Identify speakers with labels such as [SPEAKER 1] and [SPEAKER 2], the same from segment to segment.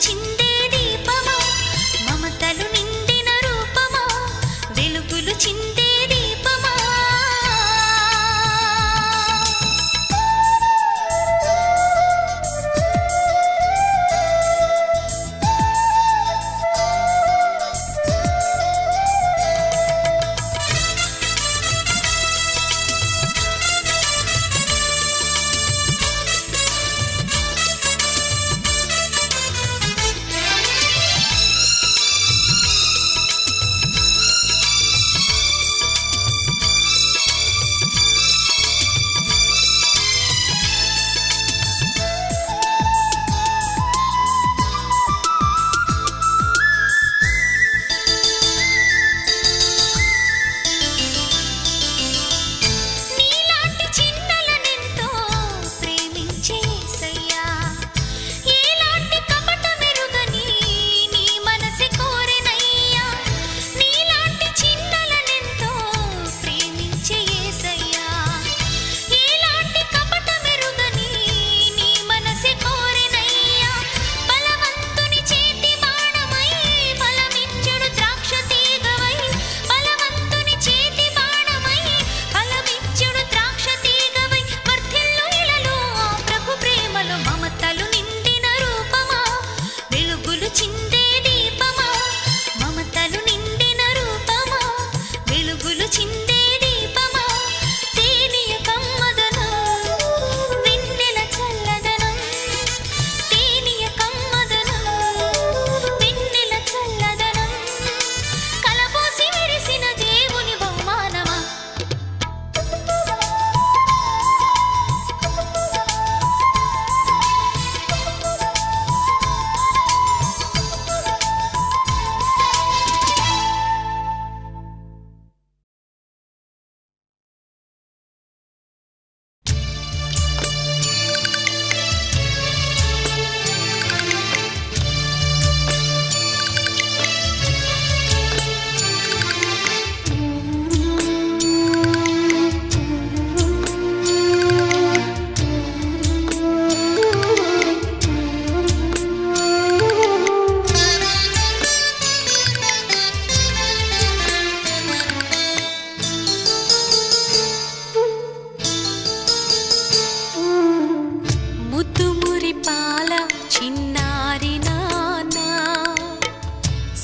[SPEAKER 1] చిందే దీపమా మమతలు నిండిన రూపమా వెలుగులు చిందే దీపమా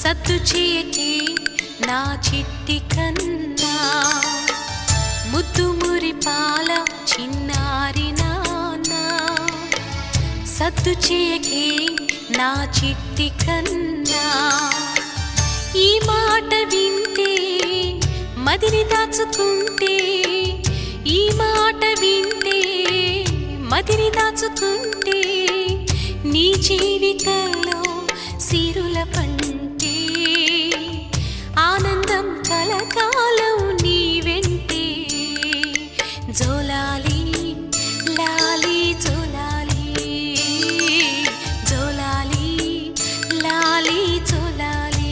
[SPEAKER 1] సత్తు చేయకే నా చిట్టి కన్నా ముద్దు మురిపాల చిన్నారి నాన్నా సత్తు చేయకే నా చిట్టి కన్నా ఈ మాట వింటే మదిని దాచుకుంటే ఈ మాట వింటే మదిని దాచుకుంటే నీ జీవితంలో సిరుల పంటే ఆనందం కలకాలం నీ వెంటే జోలాలి లాలి జోలాలి జోలాలి లాలి జోలాలి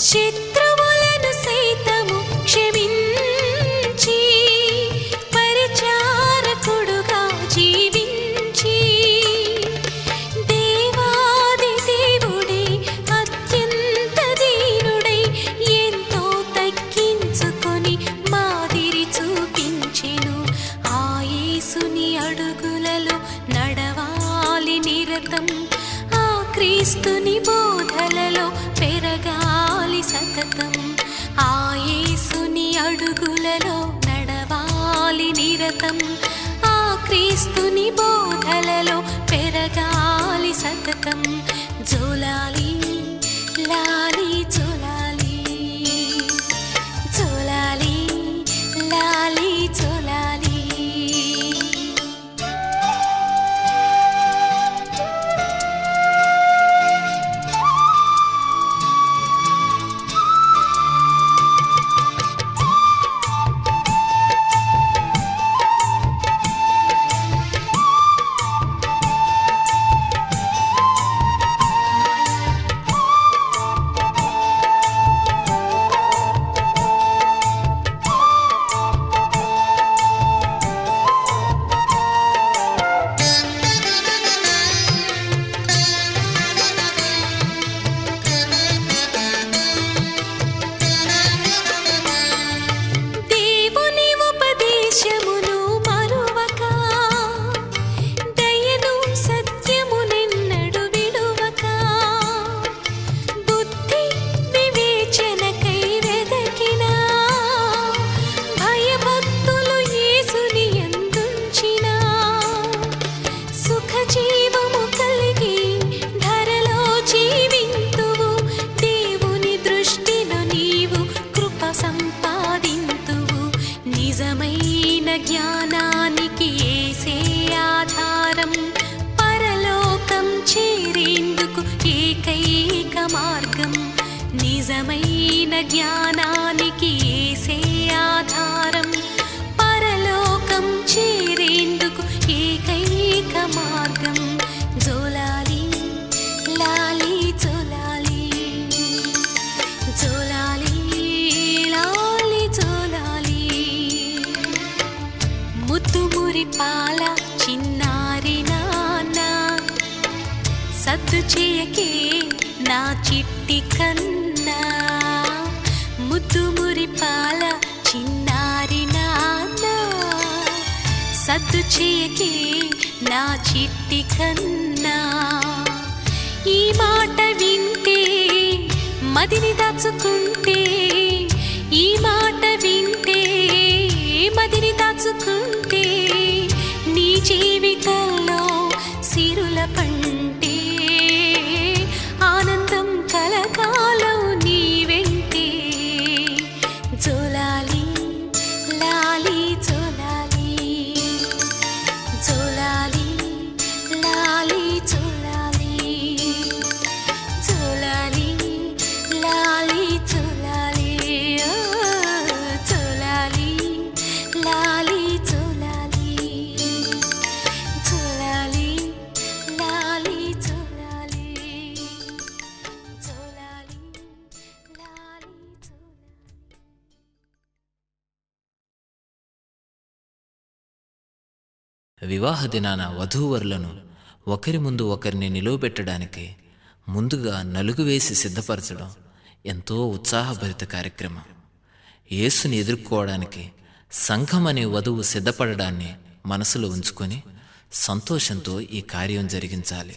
[SPEAKER 1] శత్రువులను సైతము క్షమించి పరిచారకుడుగా జీవించి దేవాది దేవుడే అత్యంత దీనుడై ఎంతో తగ్గించుకొని మాదిరి చూపించెను ఆ యేసుని అడుగులలో నడవాలి నిరతం ఆ క్రీస్తుని బోధలలో పెరగాలి సతతం ఆ యేసుని అడుగులలో నడ మోదకం జోలాలి లాలి జోలాలి జోలాలి లాలి జోలాలి. నిజమైన జ్ఞానానికి యేసే ఆధారం, పరలోకం చేరేందుకు ఏకైక మార్గం. నిజమైన జ్ఞానానికి యేసే ఆధారం, పరలోకం చేరేందుకు ఏకైక మార్గం. జోలాలి లాలి జోలాలి జోలాలి లాలి జోలాలి. ముద్దుమురి పాల చిన్నారి నాన్న, సద్దు చేయకే నా చిట్టి కన్నా. ముద్దుమురి పాల చిన్నారి నాన్న, సద్దు చేయకే నా చిట్టి కన్నా. ఈ మాట వింటే మదిని దాచుకుంటే, ఈ మాట వింటే మదిని దాచుకుంటే, నీ జీవితంలో సిరుల పంటే ఆనందం కలకాలం నీ వెంటే. జోలాలి లాలి జోలాలి జోలాలి లాలి జోలాలి జోలాలి లాలి జోలాలి జోలాలి లాలి జోలాలి జోలాలి లాలి జోలాలి జోలాలి లాలి జోలాలి.
[SPEAKER 2] వివాహ దినాన వధూవరులను ఒకరి ముందు ఒకరిని నిలువబెట్టడానికి ముందుగా నలుగు వేసి సిద్ధపరచడం ఎంతో ఉత్సాహభరిత కార్యక్రమం. యేసుని ఎదుర్కోవడానికి సంఘం అనే వధువు సిద్ధపడడాన్ని మనసులో ఉంచుకొని సంతోషంతో ఈ కార్యం జరిగించాలి.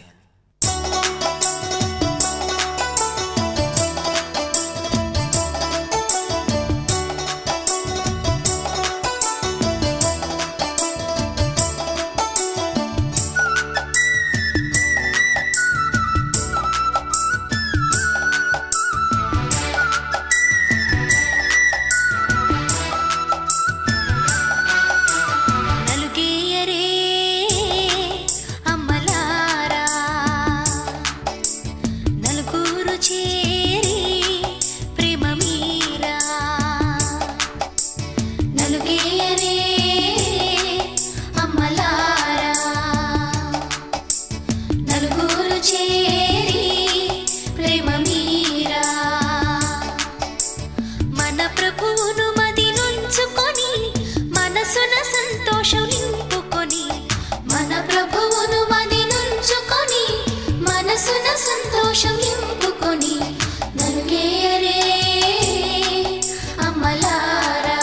[SPEAKER 1] నలుగేయరే అమ్మలారా, నలుగురు చేరి ప్రేమ మీరా. నలుగేయరే అమ్మలారా, నలుగురు చేరి ప్రేమ మీరా. మన ప్రభువును మది నుంచుకొని మనసున సంతోషం నింపుకొని, మన ప్రభువును మది నుంచుకొని మనసున సంతోషం నింపుకొని. నలుగేయరే అమ్మలారా,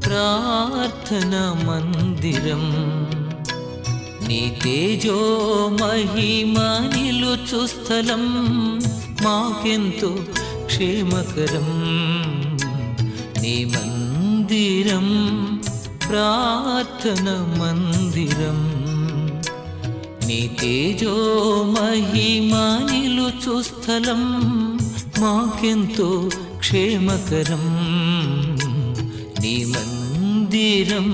[SPEAKER 2] ప్రార్థనా మందిరం నీ తేజో మహిమ నిలుచు స్థలం మాకెంతో క్షేమకరం నీ మందిరం ప్రార్థనా మందిరం నీ తేజో మహిమ నిలుచు స్థలం మాకెంతో క్షేమకరం నీ మందిరం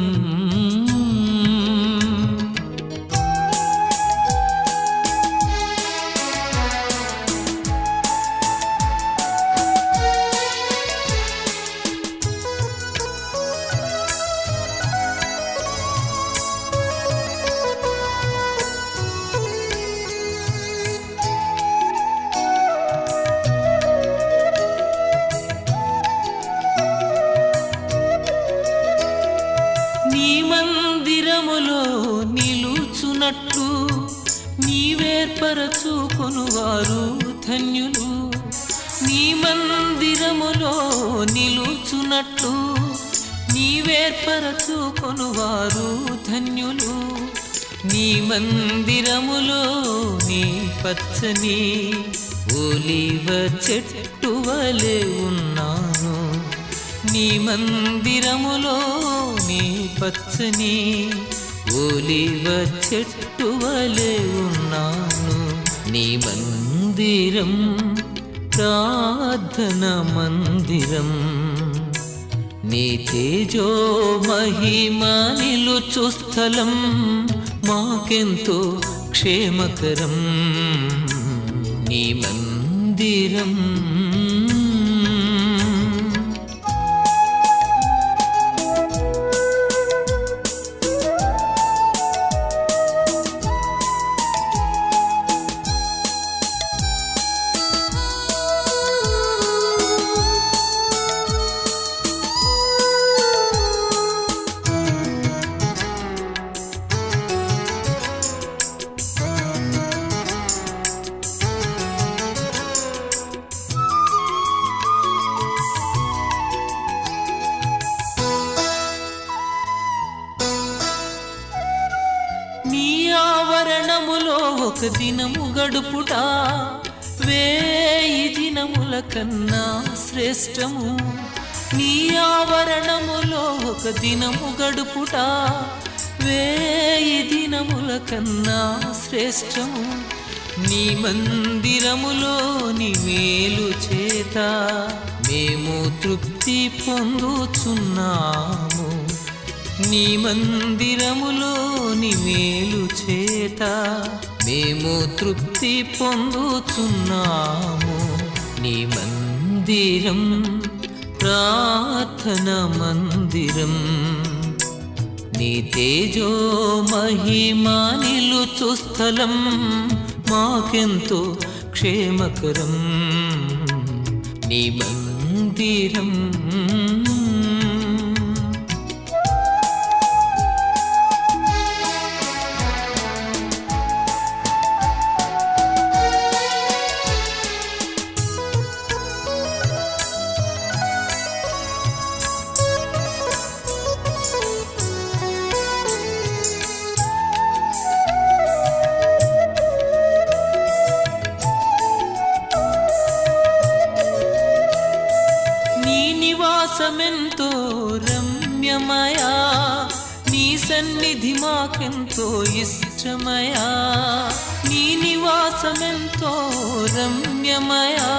[SPEAKER 2] నిలుచునట్లు నీవేర్పరచుకొనువారు ధన్యులు నీ మందిరములో నిలుచునట్లు నీవేర్పరచుకొనువారు ధన్యులు నీ మందిరములో నీ పచ్చని ఒలీవ చెట్టు వలె ఉన్నాను నీ మందిరములో నీ పచ్చని ఒలీవ చెట్టు వలె ఉన్నాను నీ మందిరం ప్రార్థనా మందిరం నీ తేజో మహిమ నిలుచు స్థలం మాకెంతో క్షేమకరం నీ మందిరం ఆవరణములో ఒక దినము గడుపుట 1000 దినముల కన్నా శ్రేష్టము నీ ఆవరణములో ఒక దినము గడుపుట 1000 దినముల కన్నా శ్రేష్టము నీ మందిరములో నీ మేలు చేత మేము తృప్తి పొందుచున్నాము నీ మందిరములో నీ మేలు చేత మేము తృప్తి పొందుచున్నాము నీ మందిరం ప్రార్థనా మందిరం నీ తేజో మహిమ నిలుచు స్థలం మాకెంతో క్షేమకరం నీ మందిరం నివాసమెంతో రమ్యమయా నీ సన్నిధి మాకెంతో ఇష్టమయా నీ నివాసమెంతో రమ్యమయా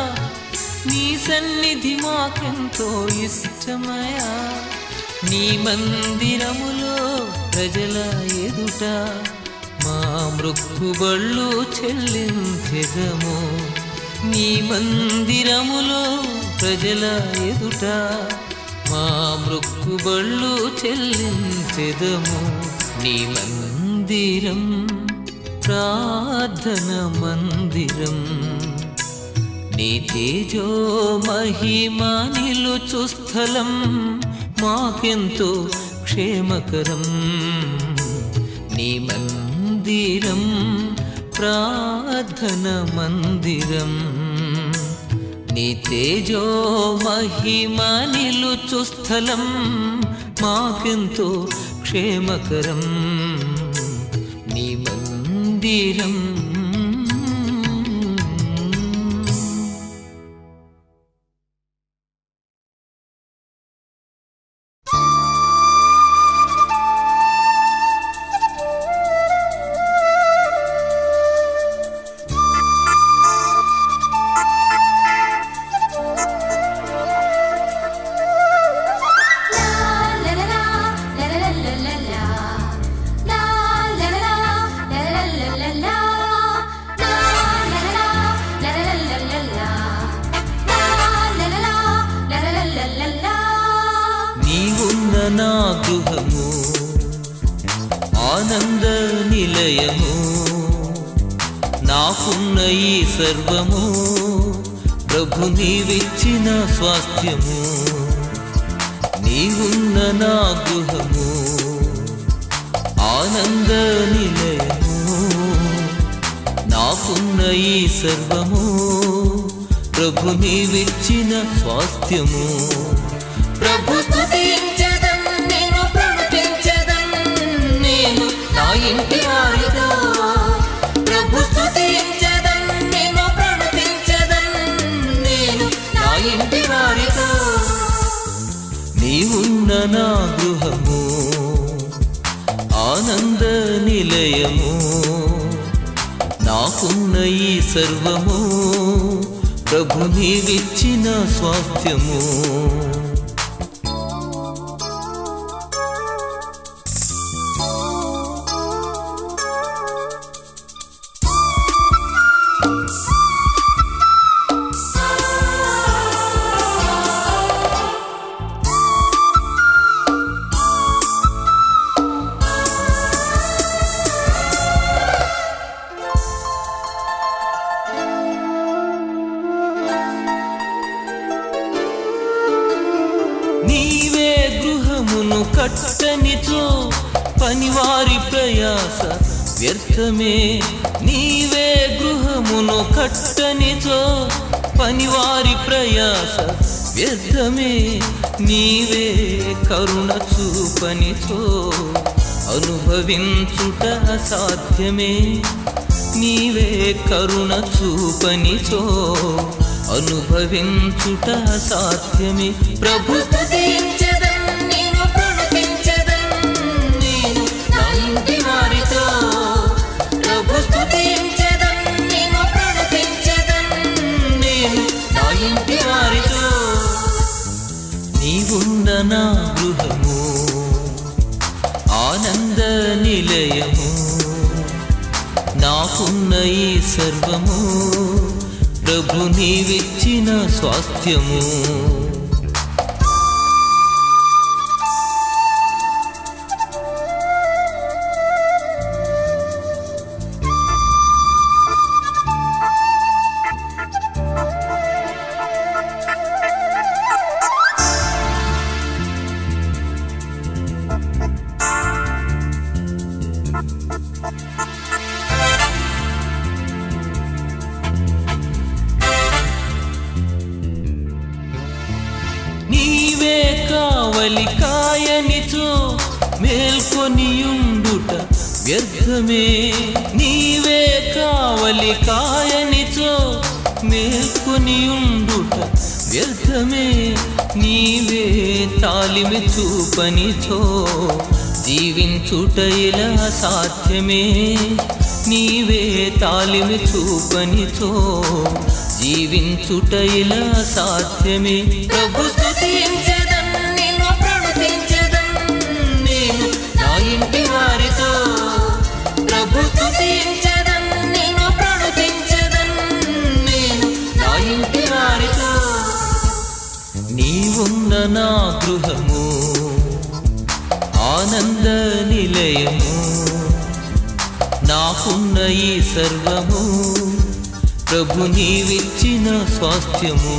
[SPEAKER 2] నీ సన్నిధి మాకెంతో ఇష్టమయా నీ మందిరములో ప్రజల ఎదుట మా మృక్కుబళ్ళు చెల్లించెదము నీ మందిరములో ప్రజల ఎదుట మా మృక్కుబళ్ళు చెల్లించెదము నీ మందిరం ప్రార్థనా మందిరం నీ తేజో మహిమ నిలుచు స్థలం మాకెంతో క్షేమకరం నీ మందిరం ప్రార్థనా మందిరం నీ తేజో మహిమ నిలుచు స్థలం మాకెంతో క్షేమకరం నీ మందిరం. నా గృహము ఆనంద నిలయము నాకున్న ఈ సర్వము ప్రభు నీవిచ్చిన స్వాస్థ్యము. నీవున్న నా గృహము ఆనంద నిలయము నాకున్న ఈ సర్వము ప్రభు నీవిచ్చిన స్వాస్థ్యము. ప్రభు స్తుతించెదం నేను ప్రణతించెదం నేను నా ఇంటి వారితో. ప్రభు స్తుతించెదం నేను ప్రణతించెదం నేను నా ఇంటి వారితో. నీవున్న నా గృహము ఆనంద నిలయము నాకున్న ఈ సర్వము ప్రభు నీవిచ్చిన స్వాస్థ్యము. నీవే గృహమును కట్టనిచో పనివారి ప్రయాస వ్యర్థమే. నీవే గృహమును కట్టనిచో పనివారి ప్రయాస వ్యర్థమే. నీవే కరుణ చూపనిచో అనుభవించుట అసాధ్యమే. నీవే కరుణ చూపనిచో అనుభవించుట అసాధ్యమే. ప్రభు స్తుతించెదం నేను ప్రణతించెదం నేను నా ఇంటి వారితో. ప్రభు స్తుతించెదం నేను ప్రణతించెదం నేను నా ఇంటి వారితో. నీవున్న నా గృహము ఆనంద నిలయము నాకున్న ఈ సర్వము ప్రభు నీవిచ్చిన స్వాస్థ్యము. నీవే కావలి కాయనిచో మేల్కొనియుండుట వ్యర్థమే. నీవే కావలి కాయనిచో మేల్కొనియుండుట వ్యర్థమే. నీవే తాలిమి చూపనిచో జీవించుట ఇలా సాధ్యమే. నీవే తాలిమి చూపనిచో జీవించుట ఇలా సాధ్యమే. ప్రభు స్తుతించెదం నేను ప్రణతించెదం నేను నా ఇంటి వారితో. ప్రభు స్తుతించెదం నేను ప్రణతించెదం నేను నా ఇంటి వారితో. నీవున్న నా గృహము ఆనంద నిలయము నాకున్న ఈ సర్వము ప్రభు నీవిచ్చిన స్వాస్థ్యము.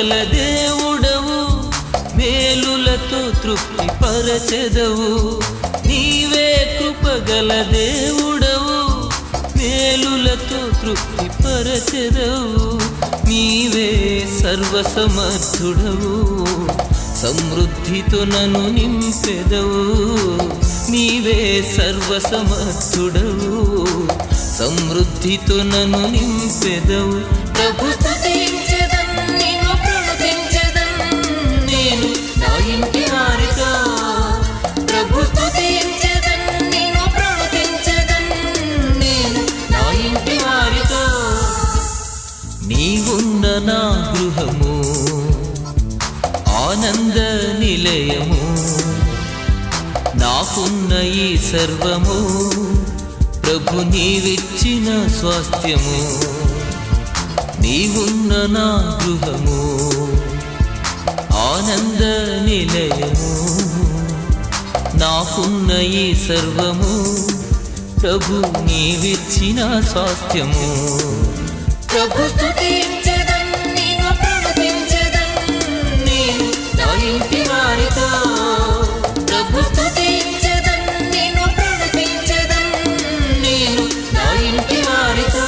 [SPEAKER 2] కృపగల దేవుడవు, మేలులతో తృప్తి పరచెదవు. నీవే కృపగల దేవుడవు, మేలులతో తృప్తి పరచెదవు. నీవే సర్వసమర్థుడవు, సమృద్ధితో నన్ను నింపెదవు. నీవే సర్వసమర్థుడవు, సమృద్ధితో నన్ను నింపెదవు. ప్రభు స్తుతించెదన్, నిన్ను ప్రణుతించెదన్, నేను నా ఇంటి వారితో. ప్రభు స్తుతించెదన్, నిన్ను ప్రణుతించెదన్, నేను నా ఇంటి వారితో. నీవున్న నా గృహము ఆనంద నిలయము, నాకున్న ఈ సర్వము ప్రభు నీవిచ్చిన స్వాస్థ్యము. నీవున్న నా గృహము ఆనంద నిలయము, నాకున్న ఈ సర్వము ప్రభు నీవిచ్చిన స్వాస్థ్యము. ప్రభు స్తుతించెదన్, నిన్ను ప్రణుతించెదన్, నేను నా ఇంటి వారితో. ప్రభు స్తుతించెదన్, నిన్ను ప్రణుతించెదన్, నేను నా ఇంటి వారితో.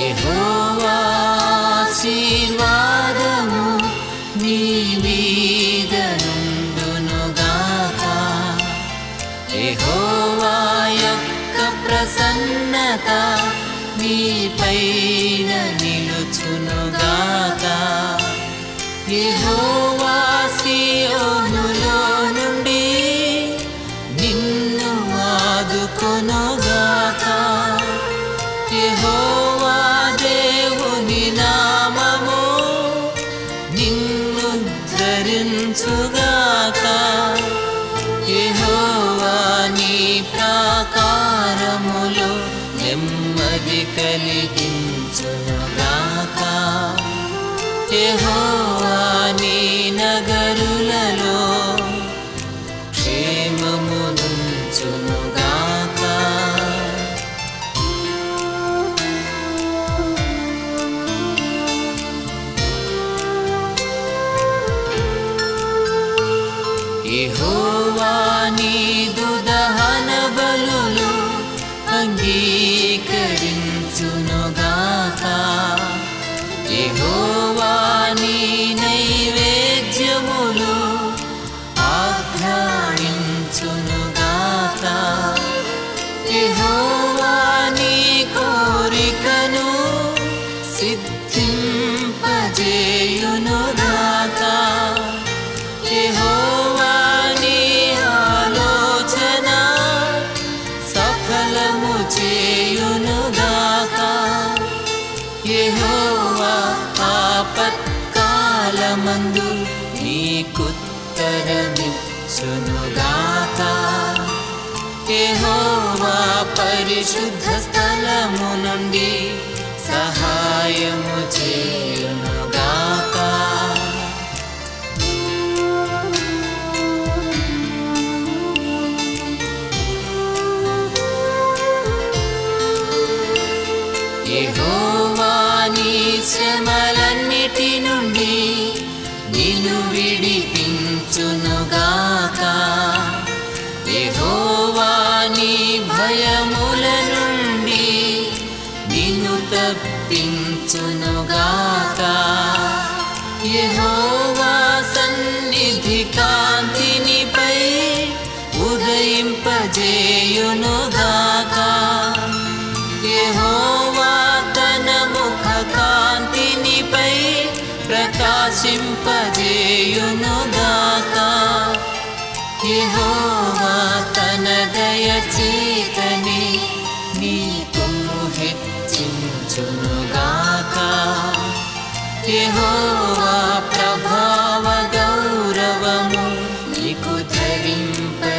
[SPEAKER 2] యెహోవా ఆశీర్వాదము నీ మీద నుండునుగాక. యెహోవా యొక్క ప్రసన్నత నీపైన నిలుచునుగాక. యెహోవా సీయోనులో నుండి నిన్ను ఆదుకొనుగాక. యెహోవా దేవుని నామము నిన్ను ధరించుగాక. యెహోవా నీ ప్రాకారములో నెమ్మది కలిగించునుగాక. యెహోవా నీ నగరులలో క్షేమమునుంచునుగాక. యెహోవా నీదు దహన బలులు అంగీకరించునుగాక. యెహోవా నీ నైవేద్యములు ఆఘ్రాణించునుగాక. యెహోవా నీ కోరికను సిద్ధింపజేయునుగాక. యెహోవా నీ ఆలోచన సఫలము చేయునుగాక. యెహోవా ఆపత్కాలమందు నీకుత్తరమిచ్చునుగాక. యెహోవా పరిశుద్ధ స్థలము నుండి సహాయము చేయునుగాక. యెహోవా నీ శ్రమలన్నిటి నుండి నిన్ను విడిపించునుగాక. యెహోవా నీ భయముల నుండి నిన్ను తప్పించునుగాక. యెహోవా సన్నిధి కాంతినిపై ఉదయింపజేయునుగాక. యెహోవా తన ముఖ కాంతినిపై ప్రకాశింపజేయునుగాక. యెహోవా తన దయచేతని నీ కొమ్ము హెచ్చించునుగాక. యెహోవా ప్రభావ గౌరవము నీకు ధరింపజేయునుగాక.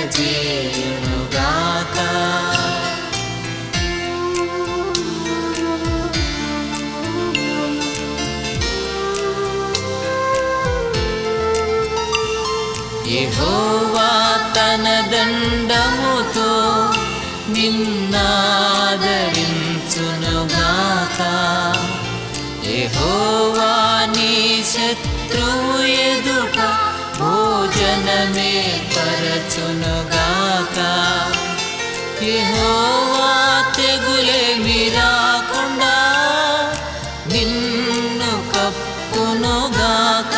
[SPEAKER 2] నిన్నాదరించునుగాక. యెహోవా నీ శత్రువు ఎదుట భోజనమే పరచునుగాక. యెహోవా తెగులేమి రాకుండా నిన్ను కప్పునుగాక.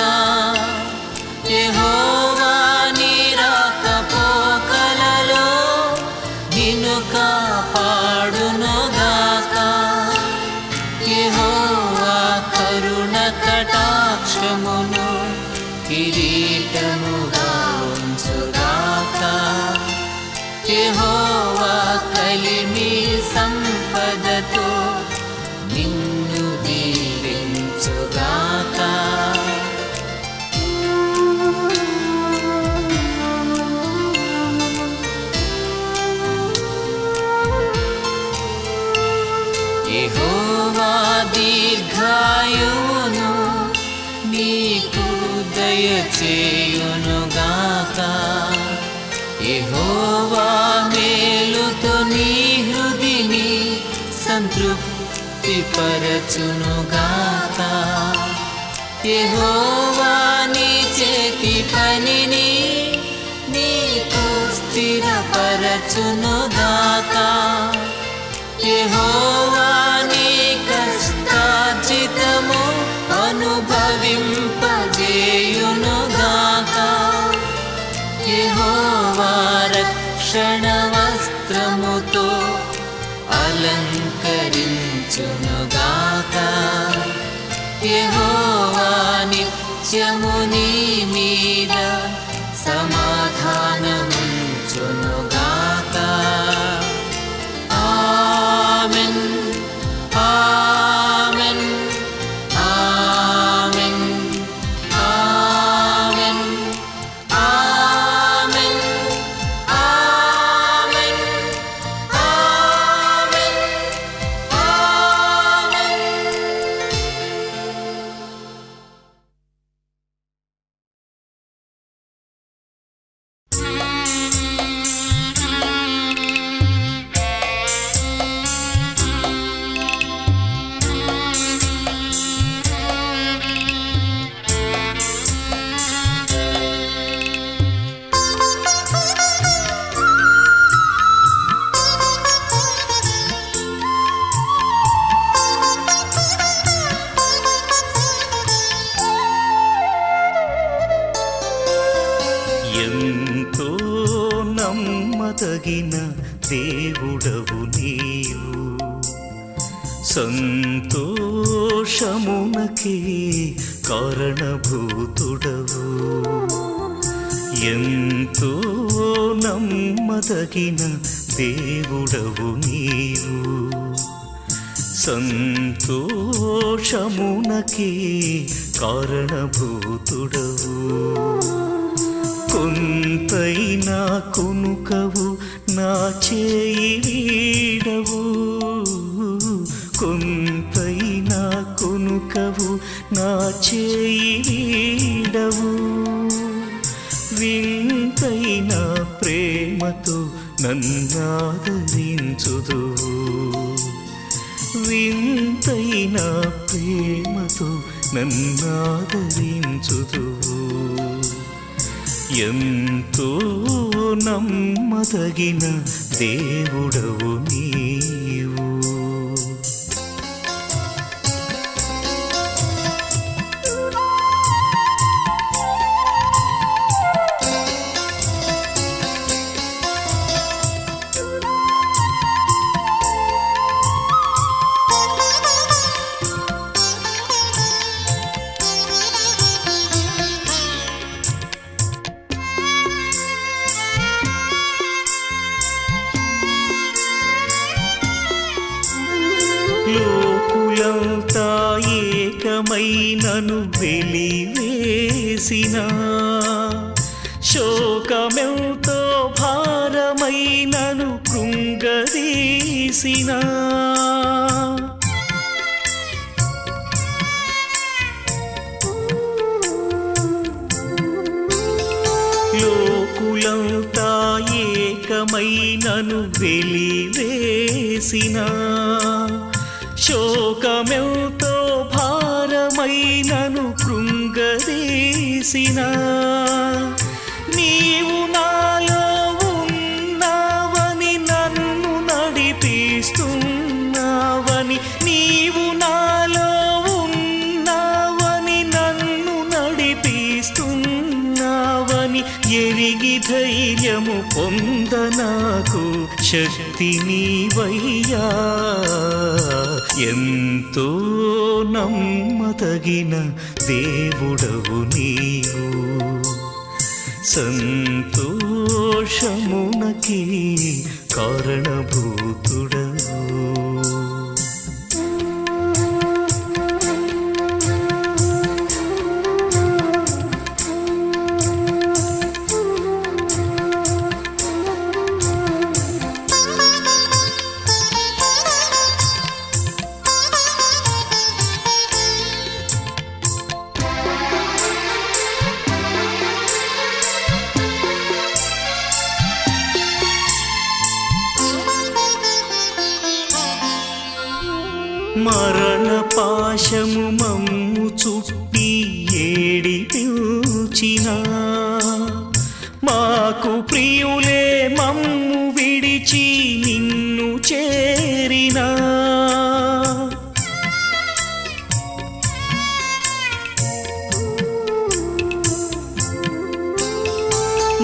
[SPEAKER 2] యెహోవా నీ రాకపోకలలో నిన్ను కాపాడునుగాక. యెహోవా కరుణ కటాక్షమును కిరీటముగా ఉంచుగాక. యెహోవా కలిమి సంపదతో నిన్ను దీవించుగాక. యెహోవా దీర్ఘాయువును నీకు దయచేయునుగాక. యెహోవా మేలుతో నీ హృదిని సంతృప్తి పరచునుగాక. యెహోవా నీ చేతి పనిని నీకు స్థిరపరచునుగాక. యెహోవా నీ కష్టార్జితము అనుభవింపజేయునుగాక. యెహోవా రక్షణ వస్త్రముతో అలంకరించునుగాక. యెహోవా నిత్యము నీ మీద సమాధానముంచునుగాక. Amen, amen, amen, amen, amen, amen, amen, amen.
[SPEAKER 3] ఎంతో నమ్మదగిన దేవుడవు నీవు, సంతోషమునకే కారణభూతుడవు. ఎంతో నమ్మదగిన దేవుడవు నీవు, సంతోషమునకే కారణభూతుడవు. కొంతైనా కొనుకవు నా చేయి వీడవు, కొంతైనా కొనుకవు నా చేయి వీడవు. వింతైన ప్రేమతో నన్నాదరించుదువు, వింతైన ప్రేమతో నన్నాదరించుదువు. ఎంతో నమ్మదగిన దేవుడవు నీవు. లోకులంతా ఏకమై నన్ను వెలివేసిన, శోకమెంతో భారమై నన్ను కృంగదీసిన, లోకులంతా ఏకమై భారమైనను వెలివేసిన శోకమెంతో భారమైనను కృంగదీసిన నీవు నాలో ఉన్నావని నన్ను నడిపిస్తున్నావని నీవు నాలో ఉన్నావని నన్ను నడిపిస్తున్నావని ఎరిగి ధైర్యము పొంద నాకు శక్తి నీవయ్యా ఎంతో నమ్మదగిన దేవుడవు నీవు సంతోషమునకి కారణభూతుడవు మరణ పాశము మమ్ము చుట్టి ఏడిపించిన మాకు ప్రియులే మమ్ము విడిచి నిన్ను చేరినా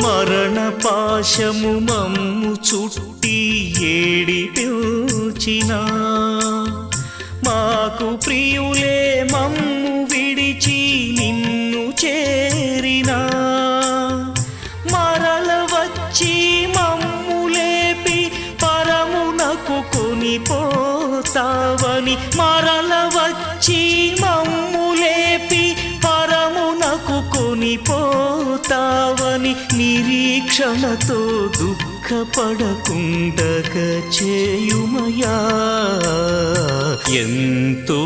[SPEAKER 3] మరణ పాశము మమ్ము చుట్టి ఏడిపించిన మాకు ప్రియులే మమ్ము విడిచి నిన్ను చేరినా మరల వచ్చి మమ్ము లేపి పరమునకు కొనిపోతావని మరల వచ్చి మమ్ము లేపి పరమునకు కొనిపోతావని నిరీక్షణతో దుఃఖపడకుండగ చేయుమయా ఎంతో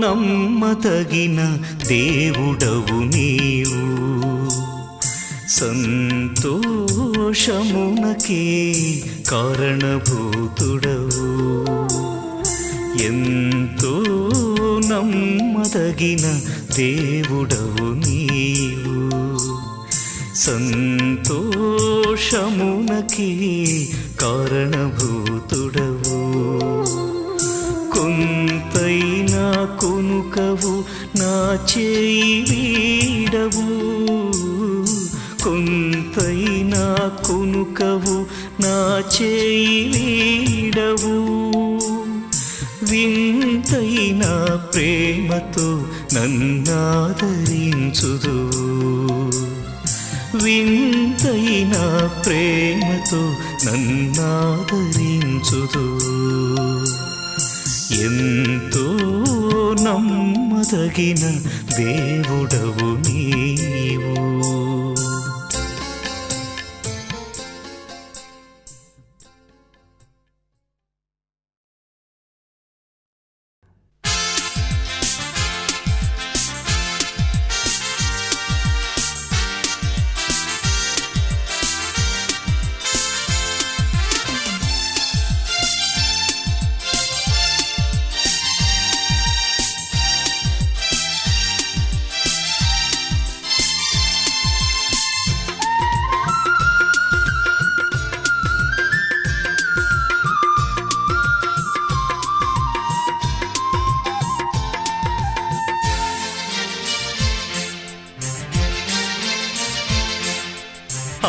[SPEAKER 3] నమ్మదగిన దేవుడవు నీవు సంతోషమునకే కారణభూతుడవు ఎంతో నమ్మదగిన దేవుడవు నీవు సంతోషమునకి కారణభూతుడవు కొంతైనా కొనుకవు నా చేయి వీడవు కొంతైనా కొనుకవు నా చేయి వీడవు వింతైన ప్రేమతో నన్నాదరించుదు వింతైన ప్రేమతో నన్నాదరించుదు ఎంతో నమ్మదగిన దేవుడవు నీవు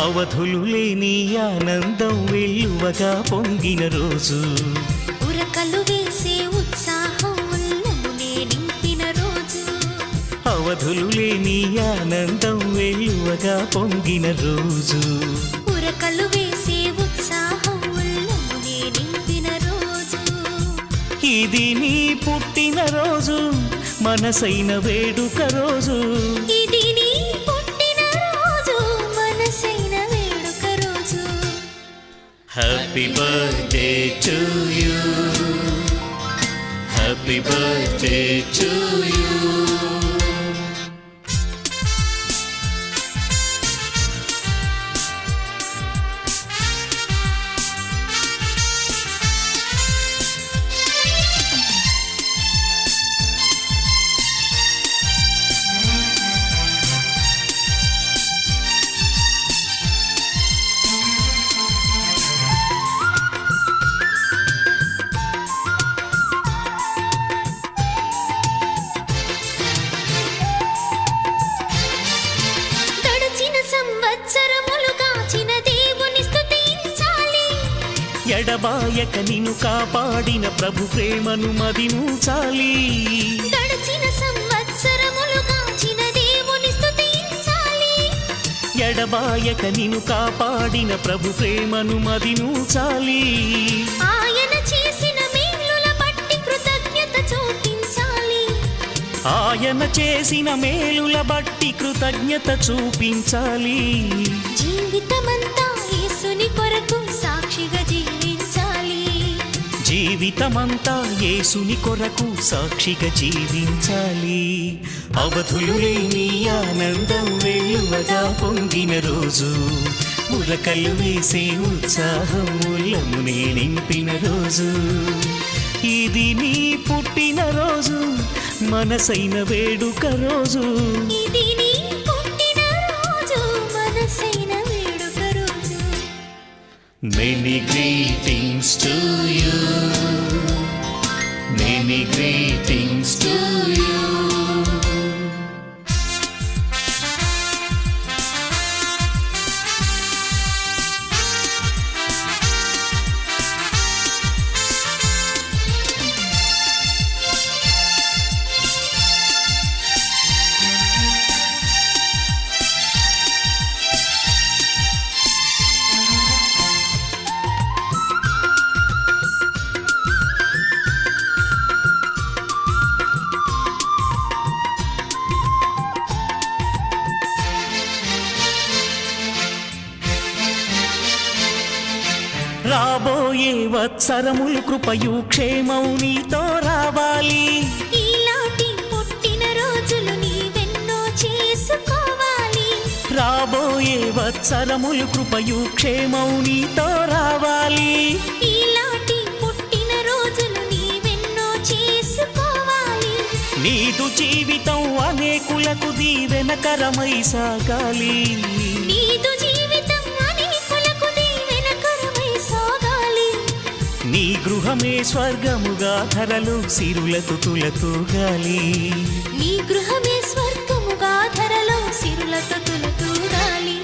[SPEAKER 3] అవధులు లేని ఆనందం వెల్లువగా పొంగిన రోజు
[SPEAKER 1] ఉరకలు వేసే ఉత్సాహం ఉల్లమునే నింపిన రోజు
[SPEAKER 3] అవధులు లేని ఆనందం వెల్లువగా పొంగిన రోజు
[SPEAKER 1] ఉరకలు వేసే ఉత్సాహం ఉల్లమునే నింపిన రోజు
[SPEAKER 3] ఇది నీ పుట్టిన రోజు మనసైన వేడుక రోజు
[SPEAKER 1] ఇది నీ పుట్టిన రోజు మనసైన వేడుక రోజు
[SPEAKER 3] happy birthday to you happy birthday to you ఎడబాయక నిన్ను కాపాడిన ప్రభు ప్రేమను మదించాలి.
[SPEAKER 1] గడిచిన సంవత్సరములు కాచిన దేవుని స్తుతించాలి.
[SPEAKER 3] ఎడబాయక నిన్ను కాపాడిన ప్రభు ప్రేమను మదించాలి.
[SPEAKER 1] ఆయన చేసిన మేలుల బట్టి కృతజ్ఞత చూపించాలి.
[SPEAKER 3] ఆయన చేసిన మేలుల బట్టి కృతజ్ఞత చూపించాలి.
[SPEAKER 1] జీవితమంతా యేసుని కొరకు సాక్షిగా జీవించాలి.
[SPEAKER 3] జీవితమంతా యేసుని కొరకు సాక్షిగా జీవించాలి. అవధులు లేని ఆనందం వెలువగా పొంగిన రోజు, ఉరకలు వేసే ఉత్సాహం ఉల్లమునే నింపిన రోజు, ఇది నీ పుట్టిన రోజు, మనసైన వేడుక రోజు.
[SPEAKER 1] ఇది నీ పుట్టిన రోజు, మనసైన వేడుక రోజు.
[SPEAKER 3] Many greetings to you. Many greetings to you. రాబోయే వత్సరములు కృపయు క్షేమం నీతో రావాలి.
[SPEAKER 1] ఇలాంటి పుట్టిన రోజులు నీవెన్నో చేసుకోవాలి.
[SPEAKER 3] రాబోయే వత్సరములు కృపయు క్షేమం నీతో రావాలి.
[SPEAKER 1] ఇలాంటి పుట్టిన రోజులు నీవెన్నో చేసుకోవాలి.
[SPEAKER 3] నీదు జీవితం అనేకులకు దీవెనకరమై సాగాలి.
[SPEAKER 1] నీదు జీవితం అనేకులకు దీవెనకరమై సాగాలి.
[SPEAKER 3] నీ గృహమే స్వర్గముగా ధరలు సిరులతో తులతూగాలి.
[SPEAKER 1] నీ గృహమే స్వర్గముగా ధరలో సిరులతో తులతూగాలి.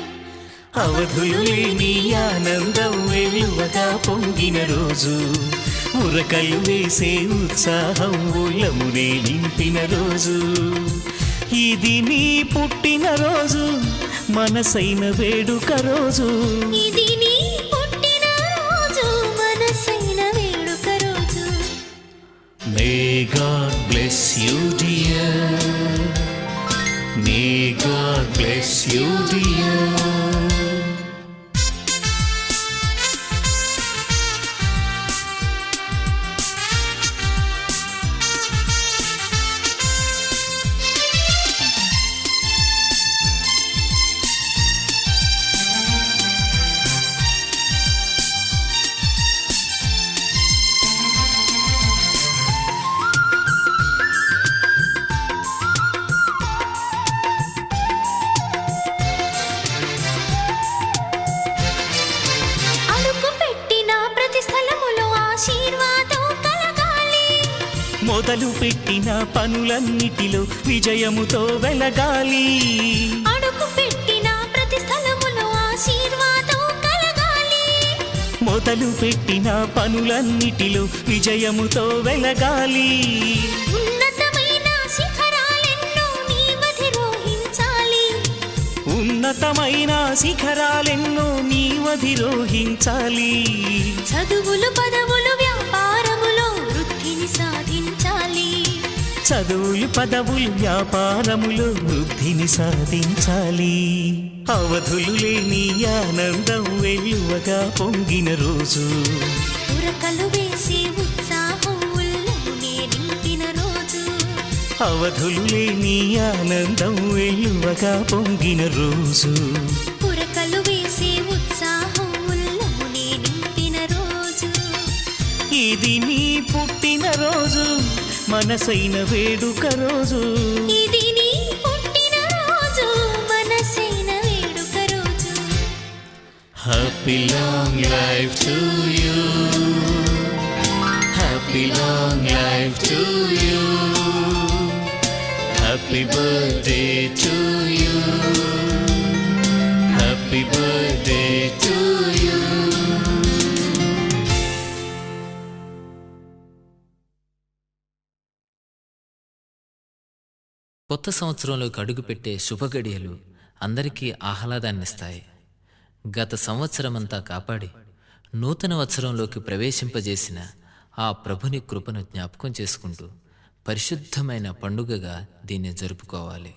[SPEAKER 3] అవధులు లేని ఆనందం వెలువగా పొంగిన రోజు, ఉరకలు వేసే ఉత్సాహం ఉల్లమునే నింపిన రోజు, ఇది నీ పుట్టిన రోజు, మనసైన వేడుక రోజు.
[SPEAKER 1] ఇది నీ పుట్టిన రోజు, మనసైన వేడుక రోజు.
[SPEAKER 3] May God bless you dear. May God bless you dear. మొదలు పెట్టిన పనులన్నిటిలో విజయముతో వెలగాలి.
[SPEAKER 1] అడుగు పెట్టిన ప్రతి స్థలములో ఆశీర్వాదం కలగాలి.
[SPEAKER 3] మొదలు పెట్టిన పనులన్నిటిలో విజయముతో వెలగాలి.
[SPEAKER 1] ఉన్నతమైన శిఖరాలెన్నో నీవధిరోహించాలి.
[SPEAKER 3] ఉన్నతమైన శిఖరాలెన్నో నీవధిరోహించాలి.
[SPEAKER 1] చదువులు పదవులు వ్యాపారములో వృద్ధిని సాధించాలి.
[SPEAKER 3] చదువులు పదవులు వ్యాపారములో వృద్ధిని సాధించాలి. అవధులు లేని ఆనందం వెలువగా పొంగిన రోజు,
[SPEAKER 1] ఉరకలు వేసే ఉత్సాహం ఉల్లమునే నింపిన రోజు.
[SPEAKER 3] అవధులు లేని ఆనందం వెలువగా పొంగిన రోజు,
[SPEAKER 1] ఉరకలు వేసే ఉత్సాహం ఉల్లమునే నింపిన రోజు.
[SPEAKER 3] ఇది నీ పుట్టిన రోజు, మనసైన వేడుక రోజు.
[SPEAKER 1] ఇది నీ పుట్టిన రోజు, మనసైన వేడుక రోజు.
[SPEAKER 3] Happy long life to you. Happy long life to you. Happy birthday to you. Happy birthday to you.
[SPEAKER 4] కొత్త సంవత్సరంలోకి అడుగుపెట్టే శుభగడియలు అందరికీ ఆహ్లాదాన్నిస్తాయి. గత సంవత్సరమంతా కాపాడి నూతన వత్సరంలోకి ప్రవేశింపజేసిన ఆ ప్రభుని కృపను జ్ఞాపకం చేసుకుంటూ పరిశుద్ధమైన పండుగగా దీన్ని జరుపుకోవాలి.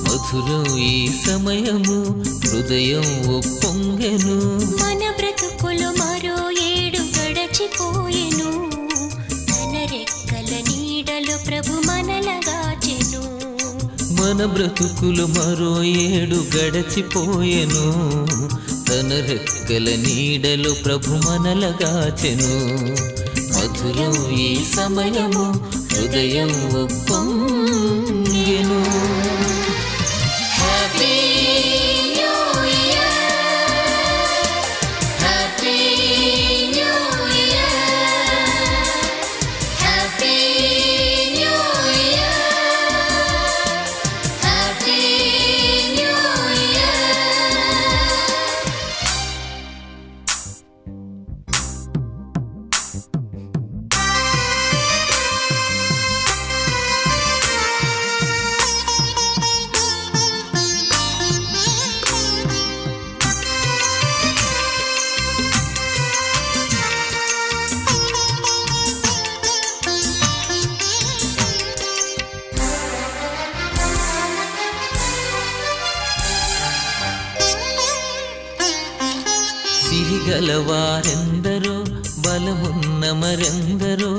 [SPEAKER 2] మధురం ఈ సమయము హృదయం ఉప్పొంగెను.
[SPEAKER 1] మన బ్రతుకులు మరో ఏడు గడచిపోయెను. తన రెక్కల నీడలో ప్రభు మనలగాచెను.
[SPEAKER 2] మన బ్రతుకులు మరో ఏడు గడచిపోయెను. తన రెక్కల నీడలో ప్రభు మనలగాచెను. మధురం ఈ సమయము హృదయం ఉప్పొంగెను. సిరిగలవారెందరో బలమున్న మరెందరో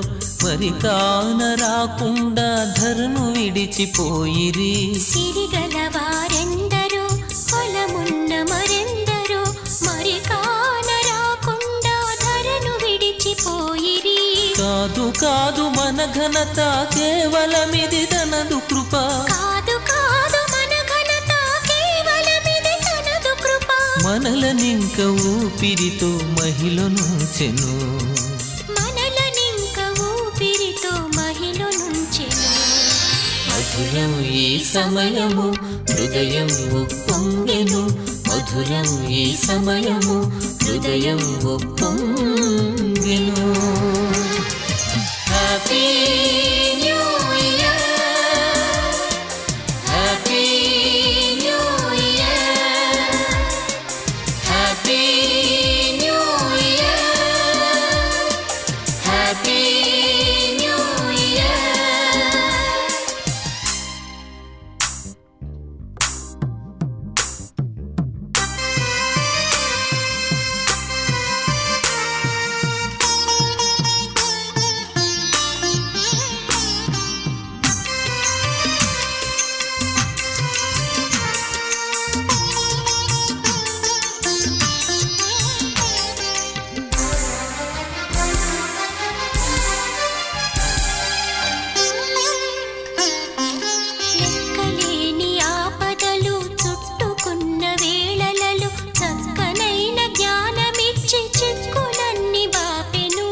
[SPEAKER 2] మరి కాన రాకుండా ధరను విడిచిపోయిరి.
[SPEAKER 1] సిరిగలవారెందరో బలమున్న మరెందరో మరి కాన రాకుండా ధరను విడిచిపోయిరి.
[SPEAKER 2] కాదు కాదు మన ఘనత కేవలమిది తనదు కృప.
[SPEAKER 1] కాదు కాదు మన ఘనత కేవలమిది తనదు కృప.
[SPEAKER 2] మనలనింక ఊపిరితో మహిళనుంచెను.
[SPEAKER 1] మనలనింక ఊపిరితో మహిళనుంచెను.
[SPEAKER 2] మధురం ఈ సమయము హృదయం ఉప్పొంగెను. మధురం ఈ సమయము హృదయం ఉప్పొంగెను. Happy new year, happy new year, happy new year, happy new year.
[SPEAKER 1] లెక్కలేని ఆపదలు చుట్టుకున్న వేళలలో చక్కనైన జ్ఞానమిచ్చి చిక్కులన్నీ బాపెను.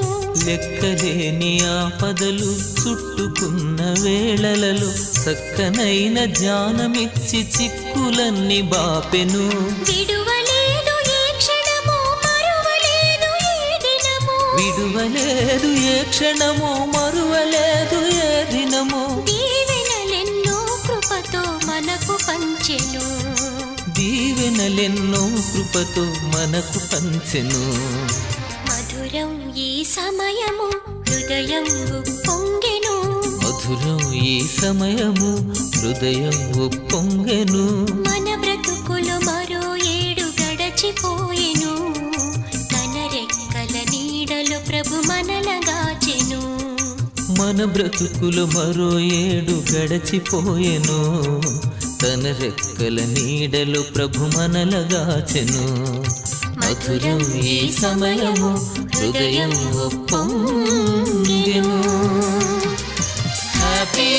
[SPEAKER 2] లెక్కలేని ఆపదలు చుట్టుకున్న వేళలలో చక్కనైన జ్ఞానమిచ్చి చిక్కులన్నీ బాపెను.
[SPEAKER 1] విడువలేదు ఏ క్షణము మరువలేదు ఏ దినము.
[SPEAKER 2] విడువలేదు ఏ క్షణము మరువలేదు ఏ దినము.
[SPEAKER 1] దీవెనలెన్నో కృపతో మనకు పంచెను.
[SPEAKER 2] దీవెనలెన్నో కృపతో మనకు పంచెను.
[SPEAKER 1] మధురం ఈ సమయము హృదయం ఉప్పొంగెను.
[SPEAKER 2] మధురం ఈ సమయము హృదయం ఉప్పొంగెను.
[SPEAKER 1] మన బ్రతుకులు మరో ఏడు గడచిపోయెను. తన రెక్కల నీడలో ప్రభు మనలగాచెను.
[SPEAKER 2] మన బ్రతుకులు మరో ఏడు గడచిపోయెను. తన రెక్కల నీడలో ప్రభు మనలగాచెను. మధురం ఈ సమయము హృదయం ఉప్పొంగెను. హ్యాపీ